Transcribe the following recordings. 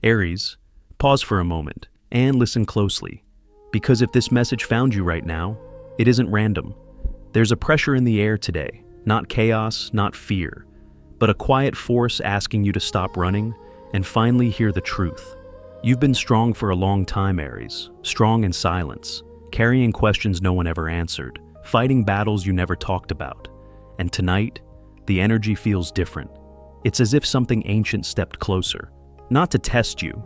Aries, pause for a moment and listen closely, because if this message found you right now, it isn't random. There's a pressure in the air today, not chaos, not fear, but a quiet force asking you to stop running and finally hear the truth. You've been strong for a long time, Aries, strong in silence, carrying questions no one ever answered, fighting battles you never talked about. And tonight, the energy feels different. It's as if something ancient stepped closer, not to test you,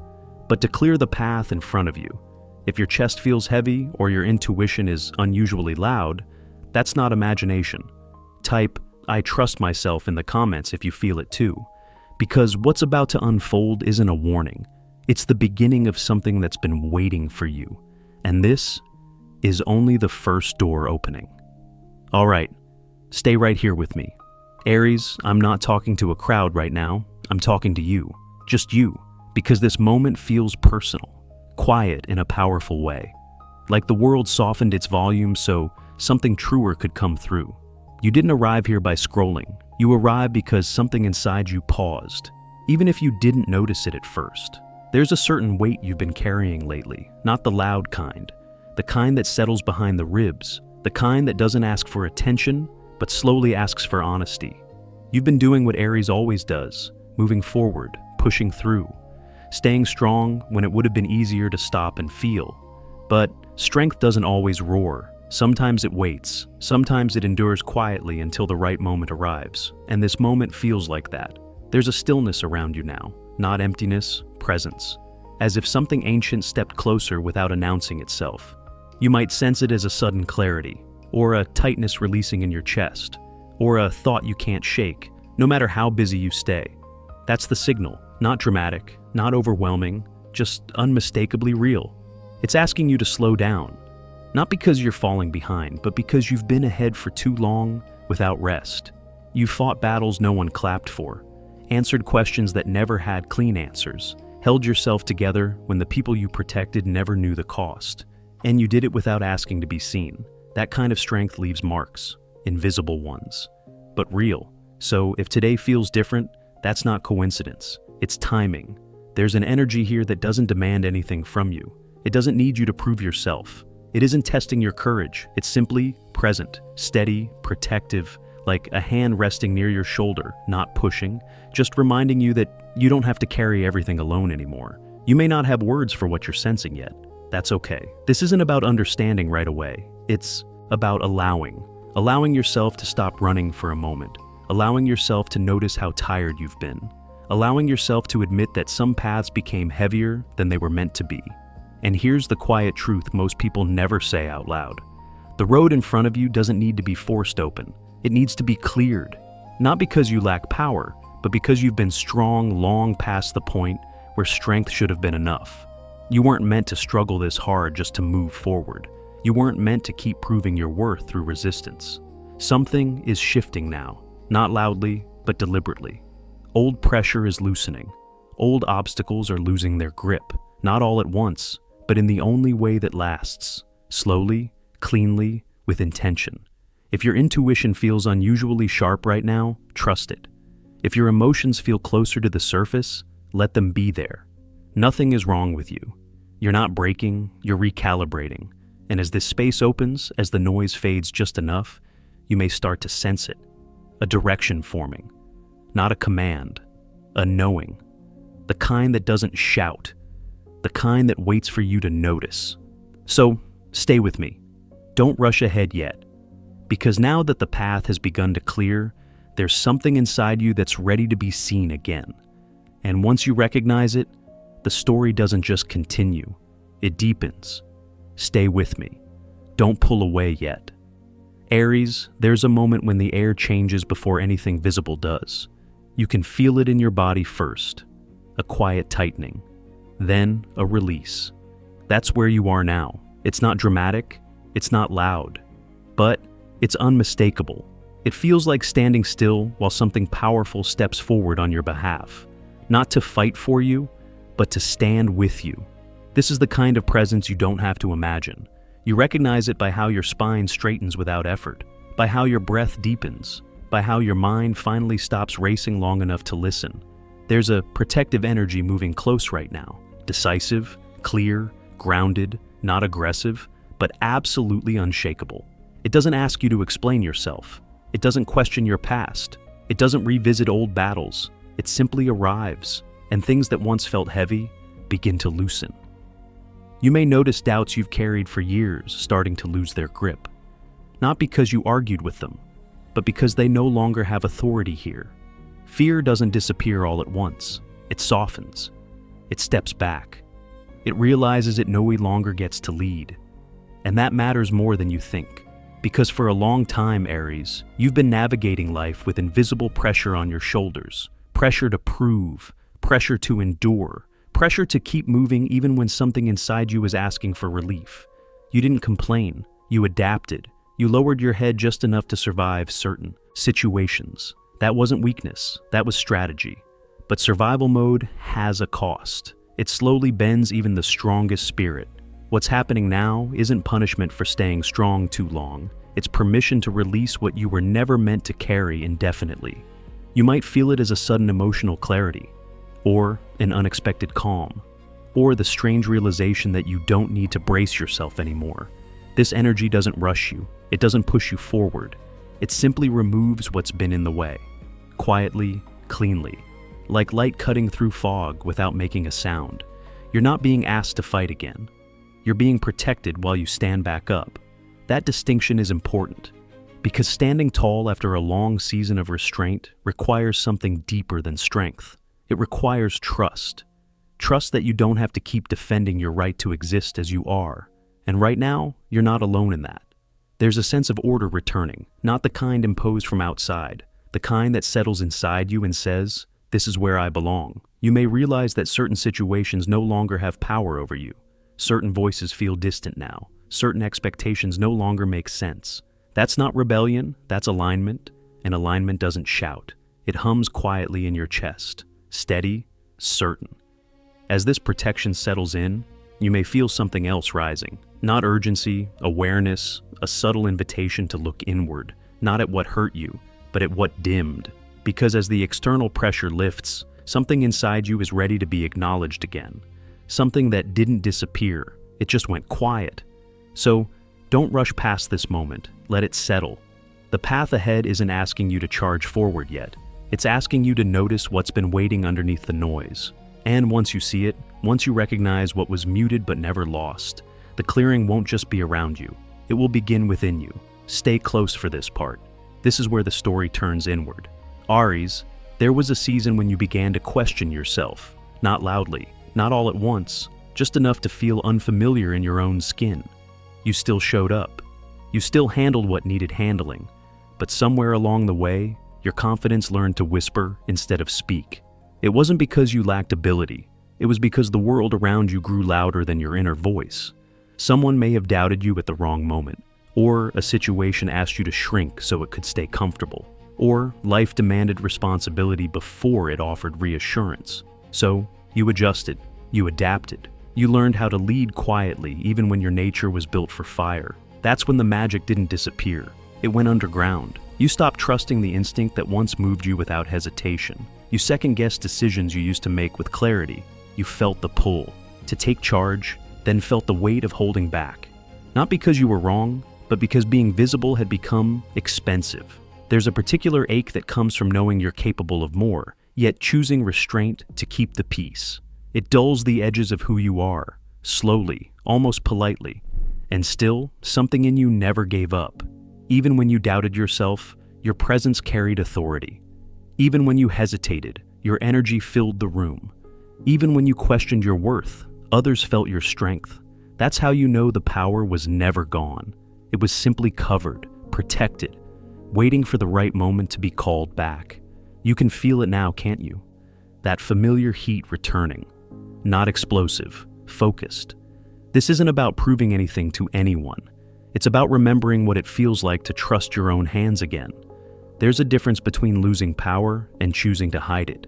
but to clear the path in front of you. If your chest feels heavy or your intuition is unusually loud, that's not imagination. Type, "I trust myself" in the comments if you feel it too, because what's about to unfold isn't a warning. It's the beginning of something that's been waiting for you, and this is only the first door opening. All right, stay right here with me. Aries, I'm not talking to a crowd right now. I'm talking to you, just you, because this moment feels personal, quiet in a powerful way. Like the world softened its volume so something truer could come through. You didn't arrive here by scrolling. You arrived because something inside you paused, even if you didn't notice it at first. There's a certain weight you've been carrying lately, not the loud kind, the kind that settles behind the ribs, the kind that doesn't ask for attention, but slowly asks for honesty. You've been doing what Aries always does, moving forward, pushing through, staying strong when it would have been easier to stop and feel. But strength doesn't always roar. Sometimes it waits. Sometimes it endures quietly until the right moment arrives. And this moment feels like that. There's a stillness around you now, not emptiness, presence, as if something ancient stepped closer without announcing itself. You might sense it as a sudden clarity, or a tightness releasing in your chest, or a thought you can't shake, no matter how busy you stay. That's the signal, not dramatic, not overwhelming, just unmistakably real. It's asking you to slow down, not because you're falling behind, but because you've been ahead for too long without rest. You've fought battles no one clapped for, answered questions that never had clean answers, held yourself together when the people you protected never knew the cost, and you did it without asking to be seen. That kind of strength leaves marks, invisible ones, but real. So if today feels different, that's not coincidence, it's timing. There's an energy here that doesn't demand anything from you. It doesn't need you to prove yourself. It isn't testing your courage. It's simply present, steady, protective, like a hand resting near your shoulder, not pushing, just reminding you that you don't have to carry everything alone anymore. You may not have words for what you're sensing yet. That's okay. This isn't about understanding right away. It's about allowing yourself to stop running for a moment, allowing yourself to notice how tired you've been, allowing yourself to admit that some paths became heavier than they were meant to be. And here's the quiet truth most people never say out loud. The road in front of you doesn't need to be forced open. It needs to be cleared, not because you lack power, but because you've been strong long past the point where strength should have been enough. You weren't meant to struggle this hard just to move forward. You weren't meant to keep proving your worth through resistance. Something is shifting now, not loudly, but deliberately. Old pressure is loosening. Old obstacles are losing their grip, not all at once, but in the only way that lasts, slowly, cleanly, with intention. If your intuition feels unusually sharp right now, trust it. If your emotions feel closer to the surface, let them be there. Nothing is wrong with you. You're not breaking, you're recalibrating. And as this space opens, as the noise fades just enough, you may start to sense it. A direction forming. Not a command, a knowing. The kind that doesn't shout. The kind that waits for you to notice. So, stay with me. Don't rush ahead yet. Because now that the path has begun to clear, there's something inside you that's ready to be seen again. And once you recognize it, the story doesn't just continue, it deepens. Stay with me. Don't pull away yet. Aries, there's a moment when the air changes before anything visible does. You can feel it in your body first, a quiet tightening, then a release. That's where you are now. It's not dramatic, it's not loud, but it's unmistakable. It feels like standing still while something powerful steps forward on your behalf, not to fight for you, but to stand with you. This is the kind of presence you don't have to imagine. You recognize it by how your spine straightens without effort, by how your breath deepens, by how your mind finally stops racing long enough to listen. There's a protective energy moving close right now. Decisive, clear, grounded, not aggressive, but absolutely unshakable. It doesn't ask you to explain yourself. It doesn't question your past. It doesn't revisit old battles. It simply arrives, and things that once felt heavy begin to loosen. You may notice doubts you've carried for years starting to lose their grip. Not because you argued with them, but because they no longer have authority here. Fear doesn't disappear all at once. It softens. It steps back. It realizes it no longer gets to lead. And that matters more than you think. Because for a long time, Aries, you've been navigating life with invisible pressure on your shoulders. Pressure to prove, pressure to endure, pressure to keep moving even when something inside you is asking for relief. You didn't complain. You adapted. You lowered your head just enough to survive certain situations. That wasn't weakness. That was strategy. But survival mode has a cost. It slowly bends even the strongest spirit. What's happening now isn't punishment for staying strong too long. It's permission to release what you were never meant to carry indefinitely. You might feel it as a sudden emotional clarity, or an unexpected calm, or the strange realization that you don't need to brace yourself anymore. This energy doesn't rush you. It doesn't push you forward. It simply removes what's been in the way, quietly, cleanly, like light cutting through fog without making a sound. You're not being asked to fight again. You're being protected while you stand back up. That distinction is important, because standing tall after a long season of restraint requires something deeper than strength. It requires trust. Trust that you don't have to keep defending your right to exist as you are. And right now, you're not alone in that. There's a sense of order returning, not the kind imposed from outside, the kind that settles inside you and says, "This is where I belong." You may realize that certain situations no longer have power over you. Certain voices feel distant now. Certain expectations no longer make sense. That's not rebellion, that's alignment, and alignment doesn't shout. It hums quietly in your chest, steady, certain. As this protection settles in, you may feel something else rising. Not urgency, awareness, a subtle invitation to look inward, not at what hurt you, but at what dimmed. Because as the external pressure lifts, something inside you is ready to be acknowledged again. Something that didn't disappear, it just went quiet. So, don't rush past this moment, let it settle. The path ahead isn't asking you to charge forward yet. It's asking you to notice what's been waiting underneath the noise. And once you see it, once you recognize what was muted but never lost, the clearing won't just be around you. It will begin within you. Stay close for this part. This is where the story turns inward. Aries, there was a season when you began to question yourself. Not loudly, not all at once, just enough to feel unfamiliar in your own skin. You still showed up. You still handled what needed handling. But somewhere along the way, your confidence learned to whisper instead of speak. It wasn't because you lacked ability. It was because the world around you grew louder than your inner voice. Someone may have doubted you at the wrong moment, or a situation asked you to shrink so it could stay comfortable, or life demanded responsibility before it offered reassurance. So, you adjusted, you adapted, you learned how to lead quietly even when your nature was built for fire. That's when the magic didn't disappear. It went underground. You stopped trusting the instinct that once moved you without hesitation. You second-guessed decisions you used to make with clarity. You felt the pull to take charge, then felt the weight of holding back. Not because you were wrong, but because being visible had become expensive. There's a particular ache that comes from knowing you're capable of more, yet choosing restraint to keep the peace. It dulls the edges of who you are, slowly, almost politely. And still, something in you never gave up. Even when you doubted yourself, your presence carried authority. Even when you hesitated, your energy filled the room. Even when you questioned your worth, others felt your strength. That's how you know the power was never gone. It was simply covered, protected, waiting for the right moment to be called back. You can feel it now, can't you? That familiar heat returning. Not explosive, focused. This isn't about proving anything to anyone. It's about remembering what it feels like to trust your own hands again. There's a difference between losing power and choosing to hide it.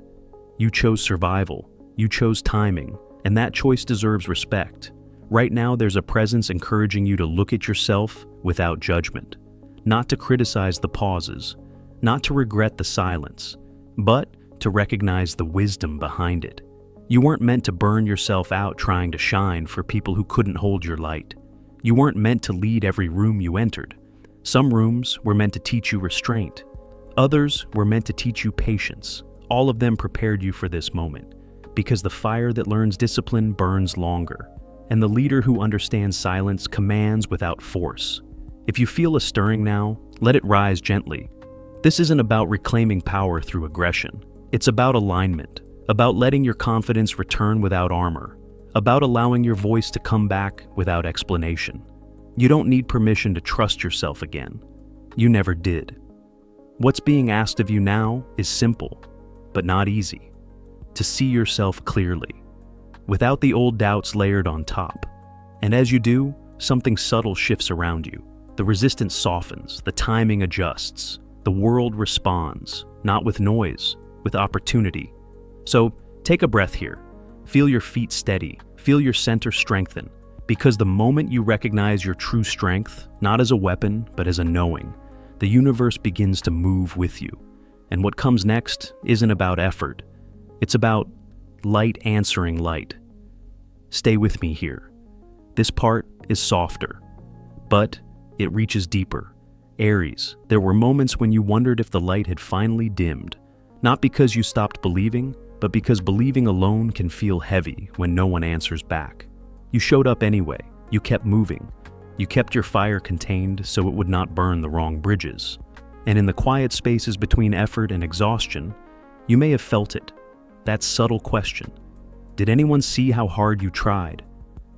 You chose survival, you chose timing, and that choice deserves respect. Right now, there's a presence encouraging you to look at yourself without judgment. Not to criticize the pauses, not to regret the silence, but to recognize the wisdom behind it. You weren't meant to burn yourself out trying to shine for people who couldn't hold your light. You weren't meant to lead every room you entered. Some rooms were meant to teach you restraint. Others were meant to teach you patience. All of them prepared you for this moment, because the fire that learns discipline burns longer, and the leader who understands silence commands without force. If you feel a stirring now, let it rise gently. This isn't about reclaiming power through aggression. It's about alignment, about letting your confidence return without armor, about allowing your voice to come back without explanation. You don't need permission to trust yourself again. You never did. What's being asked of you now is simple, but not easy. To see yourself clearly, without the old doubts layered on top. And as you do, something subtle shifts around you. The resistance softens, the timing adjusts, the world responds, not with noise, with opportunity. So take a breath here. Feel your feet steady, feel your center strengthen, because the moment you recognize your true strength, not as a weapon, but as a knowing, the universe begins to move with you. And what comes next isn't about effort. It's about light answering light. Stay with me here. This part is softer, but it reaches deeper. Aries, there were moments when you wondered if the light had finally dimmed, not because you stopped believing, but because believing alone can feel heavy when no one answers back. You showed up anyway. You kept moving. You kept your fire contained so it would not burn the wrong bridges. And in the quiet spaces between effort and exhaustion, you may have felt it. That subtle question. Did anyone see how hard you tried?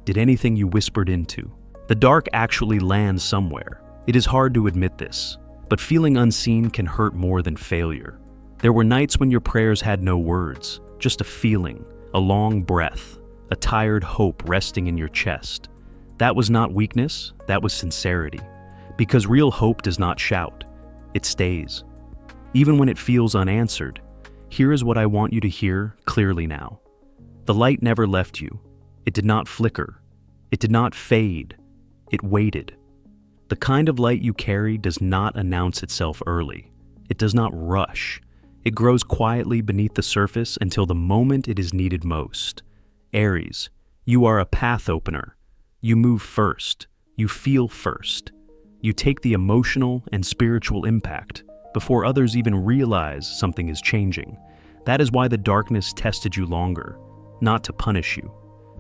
Did anything you whispered into? The dark actually lands somewhere. It is hard to admit this, but feeling unseen can hurt more than failure. There were nights when your prayers had no words, just a feeling, a long breath, a tired hope resting in your chest. That was not weakness, that was sincerity. Because real hope does not shout, it stays. Even when it feels unanswered, here is what I want you to hear clearly now. The light never left you. It did not flicker. It did not fade. It waited. The kind of light you carry does not announce itself early. It does not rush. It grows quietly beneath the surface until the moment it is needed most. Aries, you are a path opener. You move first. You feel first. You take the emotional and spiritual impact before others even realize something is changing. That is why the darkness tested you longer, not to punish you,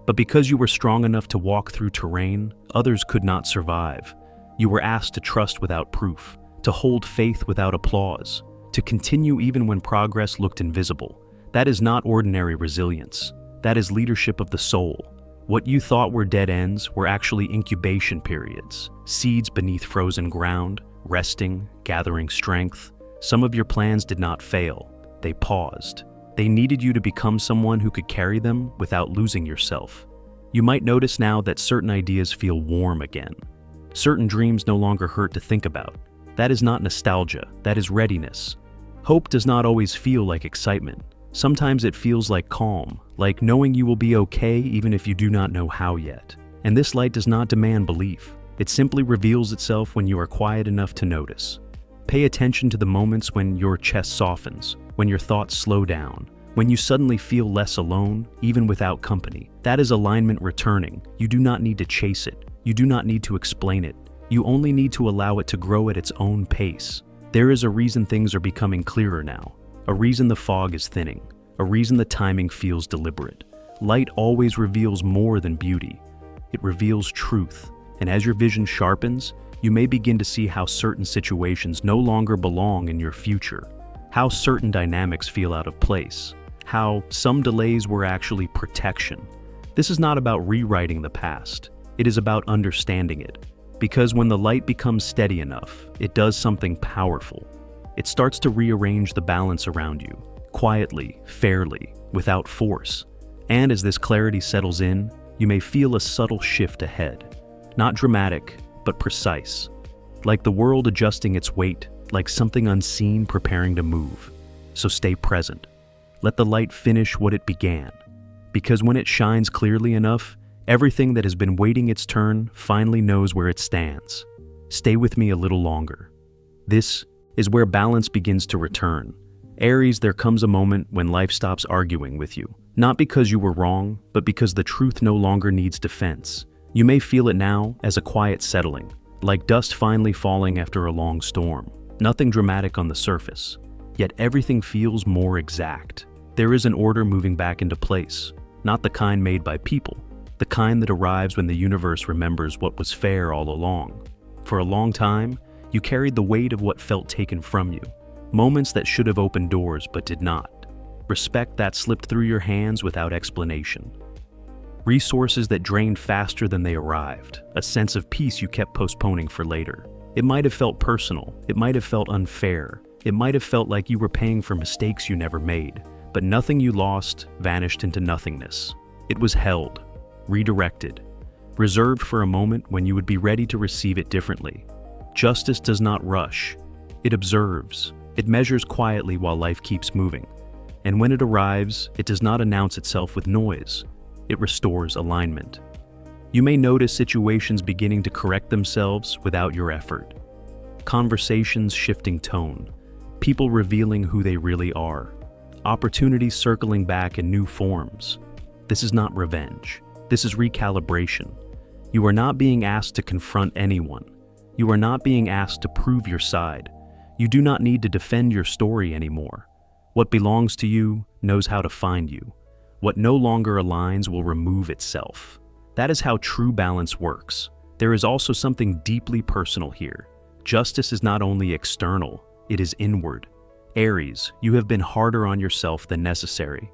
but because you were strong enough to walk through terrain others could not survive. You were asked to trust without proof, to hold faith without applause, to continue even when progress looked invisible. That is not ordinary resilience. That is leadership of the soul. What you thought were dead ends were actually incubation periods, seeds beneath frozen ground, resting, gathering strength. Some of your plans did not fail. They paused. They needed you to become someone who could carry them without losing yourself. You might notice now that certain ideas feel warm again. Certain dreams no longer hurt to think about. That is not nostalgia, that is readiness. Hope does not always feel like excitement. Sometimes it feels like calm, like knowing you will be okay even if you do not know how yet. And this light does not demand belief. It simply reveals itself when you are quiet enough to notice. Pay attention to the moments when your chest softens, when your thoughts slow down, when you suddenly feel less alone, even without company. That is alignment returning. You do not need to chase it. You do not need to explain it. You only need to allow it to grow at its own pace. There is a reason things are becoming clearer now. A reason the fog is thinning. A reason the timing feels deliberate. Light always reveals more than beauty. It reveals truth. And as your vision sharpens, you may begin to see how certain situations no longer belong in your future. How certain dynamics feel out of place. How some delays were actually protection. This is not about rewriting the past. It is about understanding it. Because when the light becomes steady enough, it does something powerful. It starts to rearrange the balance around you, quietly, fairly, without force. And as this clarity settles in, you may feel a subtle shift ahead. Not dramatic, but precise. Like the world adjusting its weight, like something unseen preparing to move. So stay present. Let the light finish what it began. Because when it shines clearly enough, everything that has been waiting its turn finally knows where it stands. Stay with me a little longer. This is where balance begins to return. Aries, there comes a moment when life stops arguing with you. Not because you were wrong, but because the truth no longer needs defense. You may feel it now as a quiet settling, like dust finally falling after a long storm. Nothing dramatic on the surface, yet everything feels more exact. There is an order moving back into place, not the kind made by people, the kind that arrives when the universe remembers what was fair all along. For a long time, you carried the weight of what felt taken from you. Moments that should have opened doors but did not. Respect that slipped through your hands without explanation. Resources that drained faster than they arrived. A sense of peace you kept postponing for later. It might have felt personal. It might have felt unfair. It might have felt like you were paying for mistakes you never made. But nothing you lost vanished into nothingness. It was held, redirected, reserved for a moment when you would be ready to receive it differently. Justice does not rush. It observes. It measures quietly while life keeps moving. And when it arrives, it does not announce itself with noise. It restores alignment. You may notice situations beginning to correct themselves without your effort. Conversations shifting tone. People revealing who they really are. Opportunities circling back in new forms. This is not revenge. This is recalibration. You are not being asked to confront anyone. You are not being asked to prove your side. You do not need to defend your story anymore. What belongs to you knows how to find you. What no longer aligns will remove itself. That is how true balance works. There is also something deeply personal here. Justice is not only external, it is inward. Aries, you have been harder on yourself than necessary.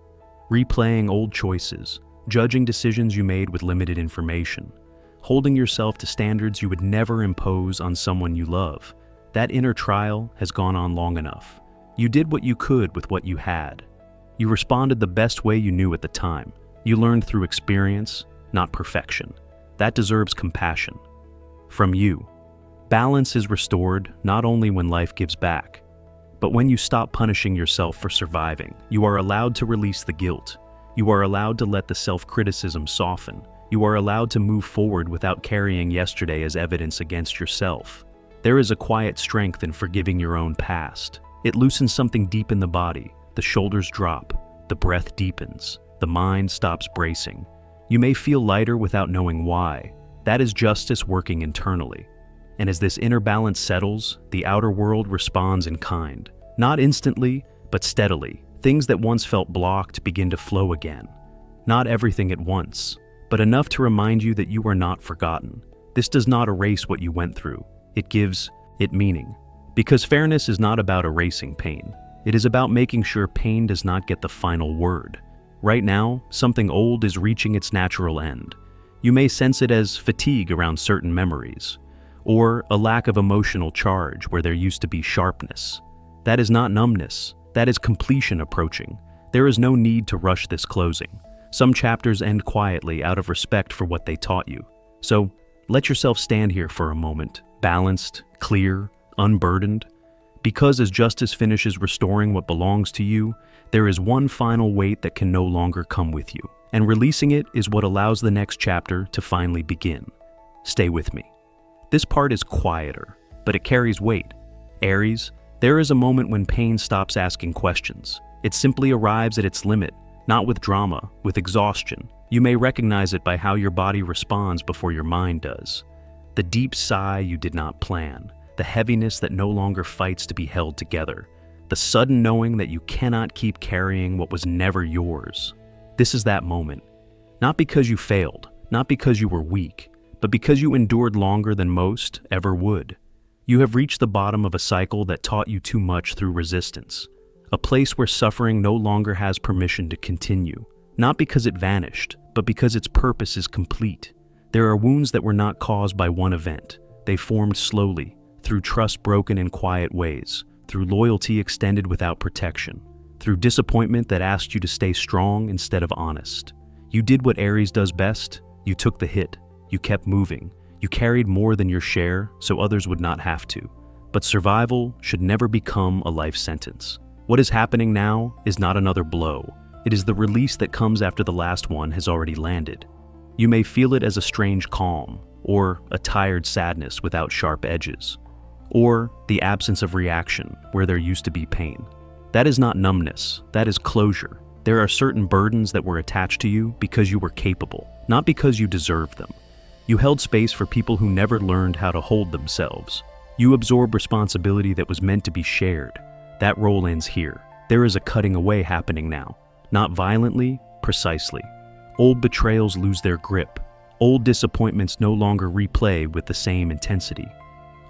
Replaying old choices, judging decisions you made with limited information, holding yourself to standards you would never impose on someone you love. That inner trial has gone on long enough. You did what you could with what you had. You responded the best way you knew at the time. You learned through experience, not perfection. That deserves compassion. From you, balance is restored not only when life gives back, but when you stop punishing yourself for surviving. You are allowed to release the guilt. You are allowed to let the self-criticism soften. You are allowed to move forward without carrying yesterday as evidence against yourself. There is a quiet strength in forgiving your own past. It loosens something deep in the body. The shoulders drop. The breath deepens. The mind stops bracing. You may feel lighter without knowing why. That is justice working internally. And as this inner balance settles, the outer world responds in kind. Not instantly, but steadily. Things that once felt blocked begin to flow again. Not everything at once, but enough to remind you that you are not forgotten. This does not erase what you went through. It gives it meaning. Because fairness is not about erasing pain. It is about making sure pain does not get the final word. Right now, something old is reaching its natural end. You may sense it as fatigue around certain memories, or a lack of emotional charge where there used to be sharpness. That is not numbness. That is completion approaching. There is no need to rush this closing. Some chapters end quietly out of respect for what they taught you. So, let yourself stand here for a moment, balanced, clear, unburdened. Because as justice finishes restoring what belongs to you, there is one final weight that can no longer come with you. And releasing it is what allows the next chapter to finally begin. Stay with me. This part is quieter, but it carries weight. Aries, there is a moment when pain stops asking questions. It simply arrives at its limit, not with drama, with exhaustion. You may recognize it by how your body responds before your mind does. The deep sigh you did not plan, the heaviness that no longer fights to be held together, the sudden knowing that you cannot keep carrying what was never yours. This is that moment. Not because you failed, not because you were weak, but because you endured longer than most ever would. You have reached the bottom of a cycle that taught you too much through resistance. A place where suffering no longer has permission to continue, not because it vanished, but because its purpose is complete. There are wounds that were not caused by one event. They formed slowly, through trust broken in quiet ways, through loyalty extended without protection, through disappointment that asked you to stay strong instead of honest. You did what Aries does best. You took the hit. You kept moving. You carried more than your share so others would not have to. But survival should never become a life sentence. What is happening now is not another blow. It is the release that comes after the last one has already landed. You may feel it as a strange calm, or a tired sadness without sharp edges, or the absence of reaction where there used to be pain. That is not numbness, that is closure. There are certain burdens that were attached to you because you were capable, not because you deserved them. You held space for people who never learned how to hold themselves. You absorbed responsibility that was meant to be shared. That role ends here. There is a cutting away happening now. Not violently, precisely. Old betrayals lose their grip. Old disappointments no longer replay with the same intensity.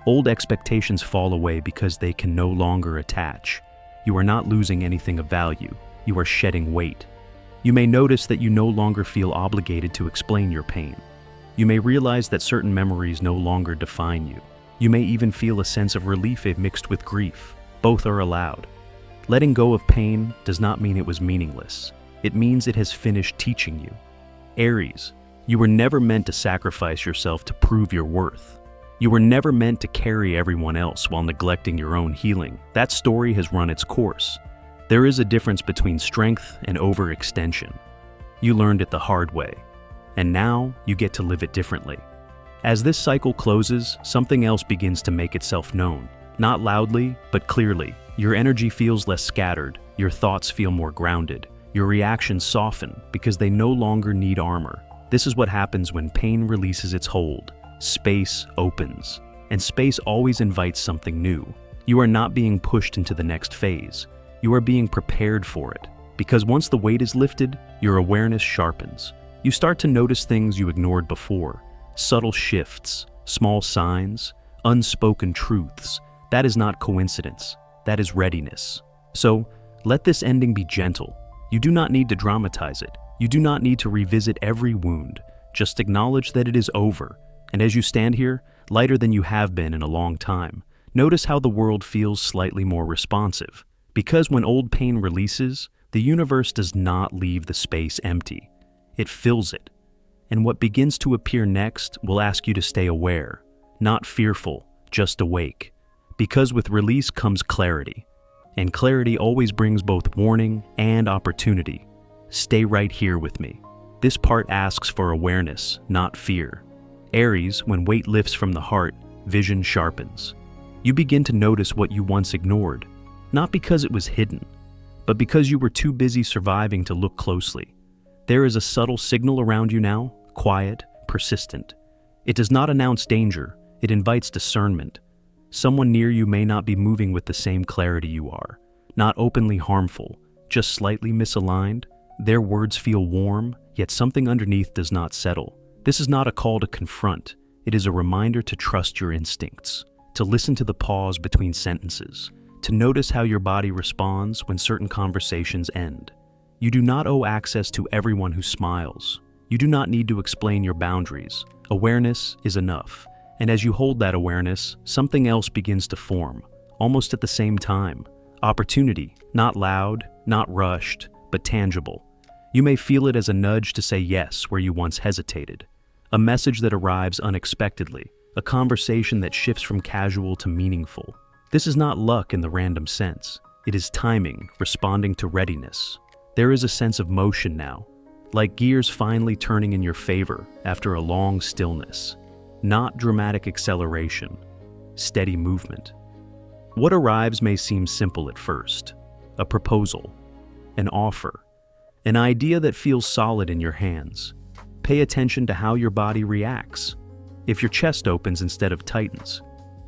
Old expectations fall away because they can no longer attach. You are not losing anything of value. You are shedding weight. You may notice that you no longer feel obligated to explain your pain. You may realize that certain memories no longer define you. You may even feel a sense of relief mixed with grief. Both are allowed. Letting go of pain does not mean it was meaningless. It means it has finished teaching you. Aries, you were never meant to sacrifice yourself to prove your worth. You were never meant to carry everyone else while neglecting your own healing. That story has run its course. There is a difference between strength and overextension. You learned it the hard way, and now you get to live it differently. As this cycle closes, something else begins to make itself known. Not loudly, but clearly. Your energy feels less scattered, your thoughts feel more grounded, your reactions soften because they no longer need armor. This is what happens when pain releases its hold. Space opens, and space always invites something new. You are not being pushed into the next phase. You are being prepared for it, because once the weight is lifted, your awareness sharpens. You start to notice things you ignored before, subtle shifts, small signs, unspoken truths. That is not coincidence, that is readiness. So, let this ending be gentle. You do not need to dramatize it. You do not need to revisit every wound. Just acknowledge that it is over. And as you stand here, lighter than you have been in a long time, notice how the world feels slightly more responsive. Because when old pain releases, the universe does not leave the space empty. It fills it. And what begins to appear next will ask you to stay aware, not fearful, just awake. Because with release comes clarity. And clarity always brings both warning and opportunity. Stay right here with me. This part asks for awareness, not fear. Aries, when weight lifts from the heart, vision sharpens. You begin to notice what you once ignored, not because it was hidden, but because you were too busy surviving to look closely. There is a subtle signal around you now, quiet, persistent. It does not announce danger, it invites discernment. Someone near you may not be moving with the same clarity you are, not openly harmful, just slightly misaligned. Their words feel warm, yet something underneath does not settle. This is not a call to confront, it is a reminder to trust your instincts, to listen to the pause between sentences, to notice how your body responds when certain conversations end. You do not owe access to everyone who smiles. You do not need to explain your boundaries. Awareness is enough, and as you hold that awareness, something else begins to form, almost at the same time. Opportunity, not loud, not rushed, but tangible. You may feel it as a nudge to say yes where you once hesitated. A message that arrives unexpectedly, a conversation that shifts from casual to meaningful. This is not luck in the random sense. It is timing, responding to readiness. There is a sense of motion now, like gears finally turning in your favor after a long stillness. Not dramatic acceleration, steady movement. What arrives may seem simple at first. A proposal, an offer, an idea that feels solid in your hands. Pay attention to how your body reacts. If your chest opens instead of tightens.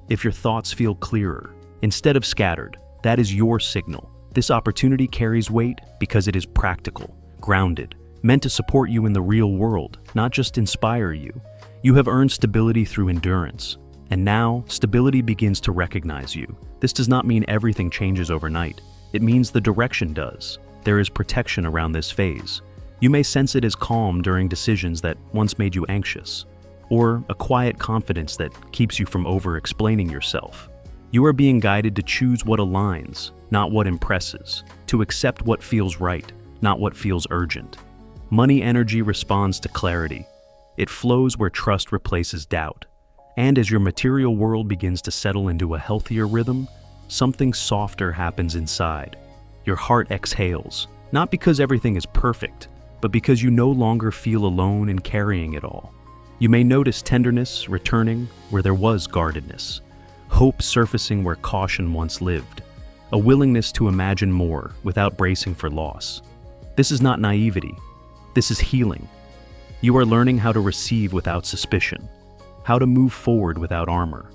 If your thoughts feel clearer instead of scattered, that is your signal. This opportunity carries weight because it is practical, grounded, meant to support you in the real world, not just inspire you. You have earned stability through endurance, and now stability begins to recognize you. This does not mean everything changes overnight. It means the direction does. There is protection around this phase. You may sense it as calm during decisions that once made you anxious, or a quiet confidence that keeps you from over-explaining yourself. You are being guided to choose what aligns, not what impresses, to accept what feels right, not what feels urgent. Money energy responds to clarity. It flows where trust replaces doubt. And as your material world begins to settle into a healthier rhythm, something softer happens inside. Your heart exhales, not because everything is perfect, but because you no longer feel alone in carrying it all. You may notice tenderness returning where there was guardedness, hope surfacing where caution once lived. a willingness to imagine more without bracing for loss. This is not naivety. This is healing. You are learning how to receive without suspicion, how to move forward without armor.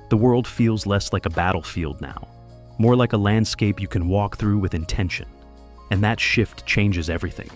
The world feels less like a battlefield now, more like a landscape you can walk through with intention. And that shift changes everything.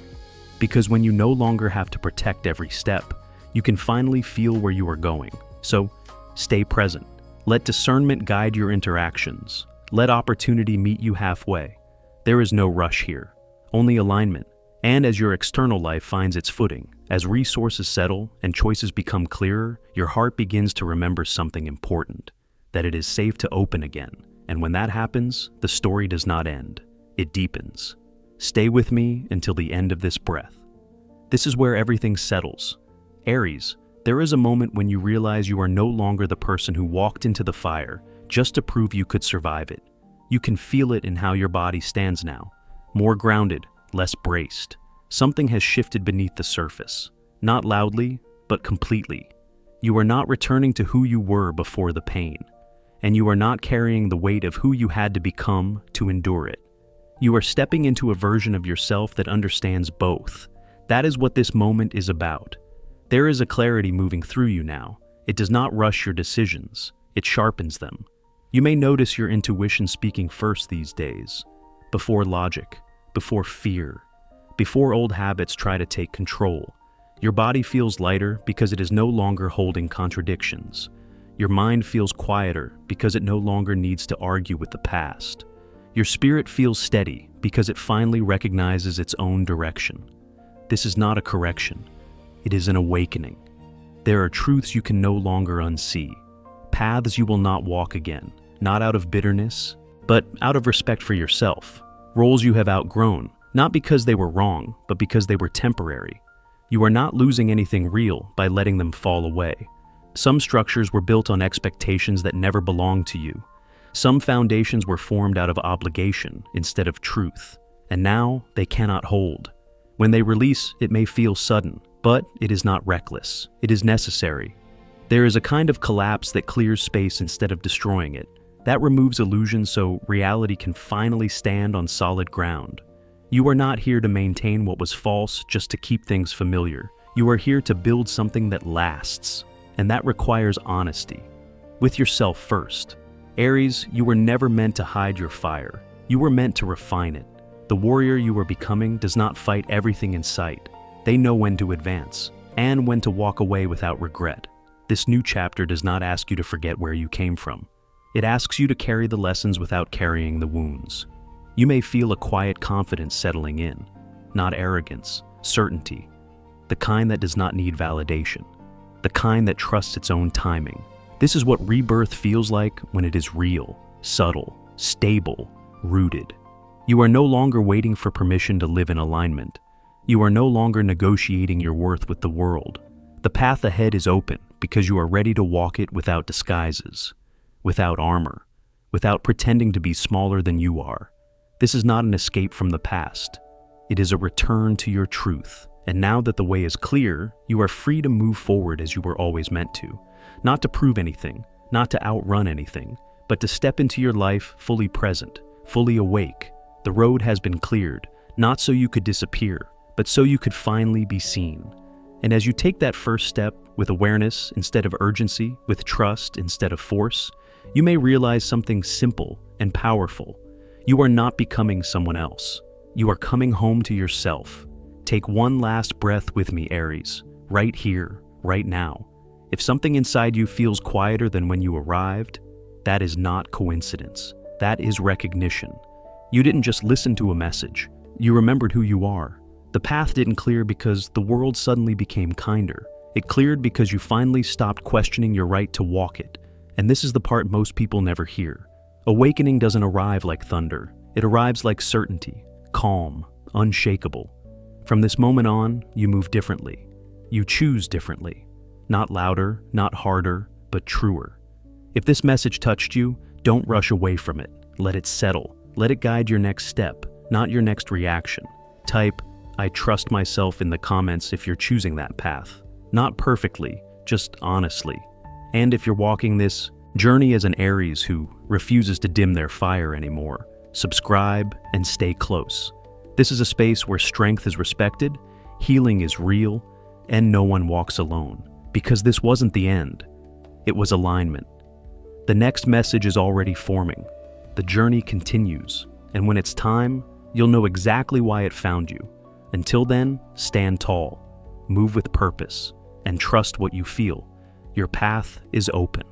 Because when you no longer have to protect every step, you can finally feel where you are going. So, stay present. Let discernment guide your interactions. Let opportunity meet you halfway. There is no rush here, only alignment. And as your external life finds its footing, as resources settle and choices become clearer, your heart begins to remember something important, that it is safe to open again. And when that happens, the story does not end. It deepens. Stay with me until the end of this breath. This is where everything settles. Aries, there is a moment when you realize you are no longer the person who walked into the fire just to prove you could survive it. You can feel it in how your body stands now. More grounded, less braced. Something has shifted beneath the surface. Not loudly, but completely. You are not returning to who you were before the pain. And you are not carrying the weight of who you had to become to endure it. You are stepping into a version of yourself that understands both. That is what this moment is about. There is a clarity moving through you now. It does not rush your decisions. It sharpens them. You may notice your intuition speaking first these days, before logic, before fear, before old habits try to take control. Your body feels lighter because it is no longer holding contradictions. Your mind feels quieter because it no longer needs to argue with the past. Your spirit feels steady because it finally recognizes its own direction. This is not a correction. It is an awakening. There are truths you can no longer unsee, paths you will not walk again, not out of bitterness, but out of respect for yourself, roles you have outgrown, not because they were wrong, but because they were temporary. You are not losing anything real by letting them fall away. Some structures were built on expectations that never belonged to you. Some foundations were formed out of obligation instead of truth, and now they cannot hold. When they release, it may feel sudden, but it is not reckless. It is necessary. There is a kind of collapse that clears space instead of destroying it. That removes illusion so reality can finally stand on solid ground. You are not here to maintain what was false just to keep things familiar. You are here to build something that lasts, and that requires honesty. With yourself first. Aries, you were never meant to hide your fire. You were meant to refine it. The warrior you are becoming does not fight everything in sight. They know when to advance, and when to walk away without regret. This new chapter does not ask you to forget where you came from. It asks you to carry the lessons without carrying the wounds. You may feel a quiet confidence settling in, not arrogance, certainty. The kind that does not need validation. The kind that trusts its own timing. This is what rebirth feels like when it is real, subtle, stable, rooted. You are no longer waiting for permission to live in alignment. You are no longer negotiating your worth with the world. The path ahead is open because you are ready to walk it without disguises, without armor, without pretending to be smaller than you are. This is not an escape from the past. It is a return to your truth. And now that the way is clear, you are free to move forward as you were always meant to. Not to prove anything, not to outrun anything, but to step into your life fully present, fully awake. The road has been cleared, not so you could disappear, but so you could finally be seen. And as you take that first step with awareness instead of urgency, with trust instead of force, you may realize something simple and powerful. You are not becoming someone else. You are coming home to yourself. Take one last breath with me, Aries, right here, right now. If something inside you feels quieter than when you arrived, that is not coincidence. That is recognition. You didn't just listen to a message. You remembered who you are. The path didn't clear because the world suddenly became kinder. It cleared because you finally stopped questioning your right to walk it. And this is the part most people never hear. Awakening doesn't arrive like thunder. It arrives like certainty, calm, unshakable. From this moment on, you move differently. You choose differently. Not louder, not harder, but truer. If this message touched you, don't rush away from it. Let it settle. Let it guide your next step, not your next reaction. Type, "I trust myself" in the comments if you're choosing that path. Not perfectly, just honestly. And if you're walking this Journey as an Aries who refuses to dim their fire anymore. Subscribe and stay close. This is a space where strength is respected, healing is real, and no one walks alone. Because this wasn't the end. It was alignment. The next message is already forming. The journey continues, and when it's time, you'll know exactly why it found you. Until then, stand tall, move with purpose, and trust what you feel. Your path is open.